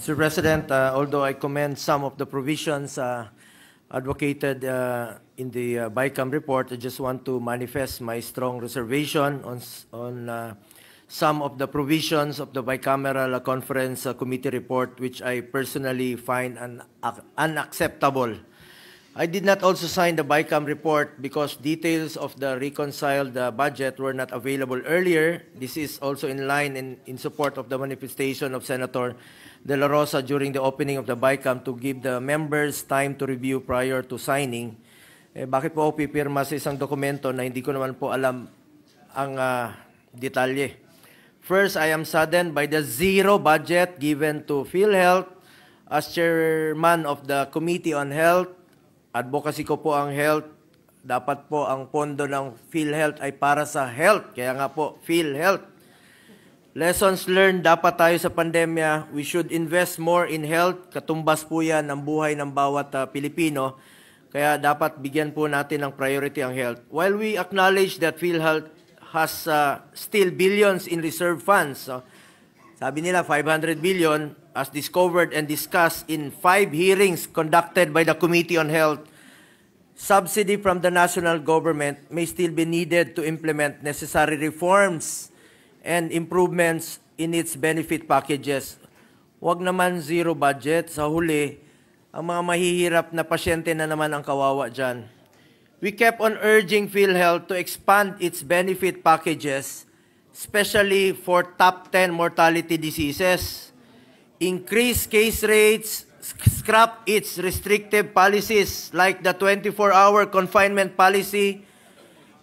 Mr. President, although I commend some of the provisions advocated in the BICAM report, I just want to manifest my strong reservation on some of the provisions of the bicameral conference committee report, which I personally find unacceptable. I did not also sign the BICAM report because details of the reconciled budget were not available earlier. This is also in line in support of the manifestation of Senator De La Rosa during the opening of the BICAM to give the members time to review prior to signing. Bakit po ako pipirma sa isang dokumento na hindi ko naman po alam ang detalye? First, I am saddened by the zero budget given to PhilHealth. As chairman of the Committee on Health, advocacy ko po ang health. Dapat po ang pondo ng PhilHealth ay para sa health. Kaya nga po, PhilHealth. Lessons learned dapat tayo sa pandemya. We should invest more in health. Katumbas po yan ang buhay ng bawat Pilipino. Kaya dapat bigyan po natin ng priority ang health. While we acknowledge that PhilHealth has still billions in reserve funds. Sabi nila 500 billion as discovered and discussed in 5 hearings conducted by the Committee on Health. Subsidy from the national government may still be needed to implement necessary reforms and improvements in its benefit packages. Huwag naman zero budget. Sa huli, ang mga mahihirap na pasyente na naman ang kawawa dyan. We kept on urging PhilHealth to expand its benefit packages, especially for top 10 mortality diseases, increase case rates, scrap its restrictive policies like the 24-hour confinement policy,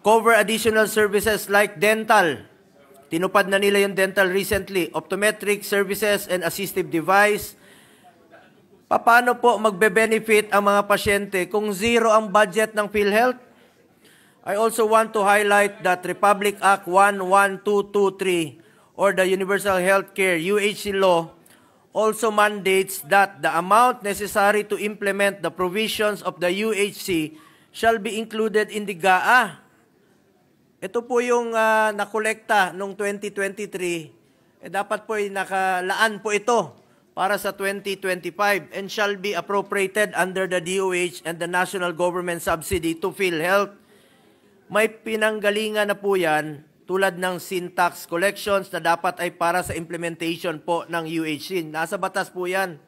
cover additional services like dental. Tinupad na nila yung dental recently, optometric services and assistive device. Paano po magbe-benefit ang mga pasyente kung zero ang budget ng PhilHealth? I also want to highlight that Republic Act 11223 or the Universal Healthcare UHC law also mandates that the amount necessary to implement the provisions of the UHC shall be included in the GAA. Ito po yung nakolekta noong 2023. Dapat po nakalaan po ito para sa 2025 and shall be appropriated under the DOH and the national government subsidy to PhilHealth. May pinanggalingan na po yan tulad ng sin tax collections na dapat ay para sa implementation po ng UHC. Nasa batas po yan.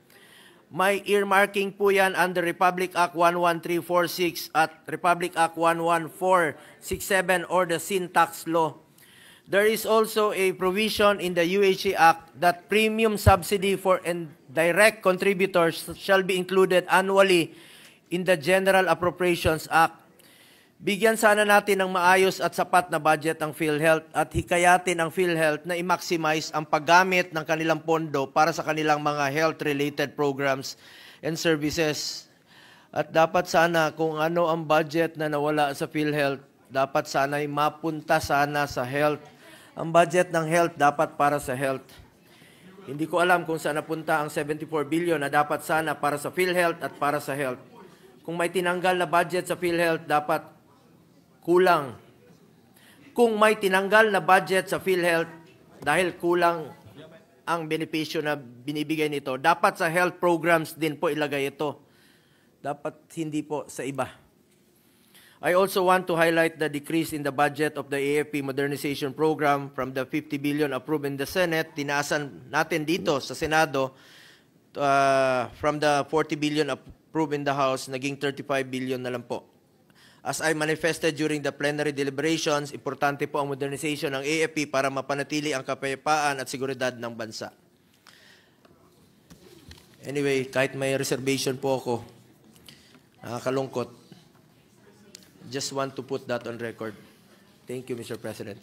May earmarking po yan under Republic Act 11346 at Republic Act 11467 or the sin tax law. There is also a provision in the UHC Act that premium subsidy for indirect contributors shall be included annually in the General Appropriations Act. Bigyan sana natin ng maayos at sapat na budget ang PhilHealth at hikayatin ang PhilHealth na i-maximize ang paggamit ng kanilang pondo para sa kanilang mga health-related programs and services. At dapat sana kung ano ang budget na nawala sa PhilHealth, dapat sana ay mapunta sana sa health. Ang budget ng health dapat para sa health. Hindi ko alam kung saan napunta ang 74 billion na dapat sana para sa PhilHealth at para sa health. Kung may tinanggal na budget sa PhilHealth, dapat kulang. Kung may tinanggal na budget sa PhilHealth dahil kulang ang benepisyo na binibigay nito, dapat sa health programs din po ilagay ito. Dapat hindi po sa iba. I also want to highlight the decrease in the budget of the AFP Modernization Program from the 50 billion approved in the Senate. Tinaasan natin dito sa Senado from the 40 billion approved in the House, naging 35 billion na lang po. As I manifested during the plenary deliberations, importante po ang modernization ng AFP para mapanatili ang kapayapaan at seguridad ng bansa. Anyway, kahit may reservation po ako, nakakalungkot. Just want to put that on record. Thank you, Mr. President.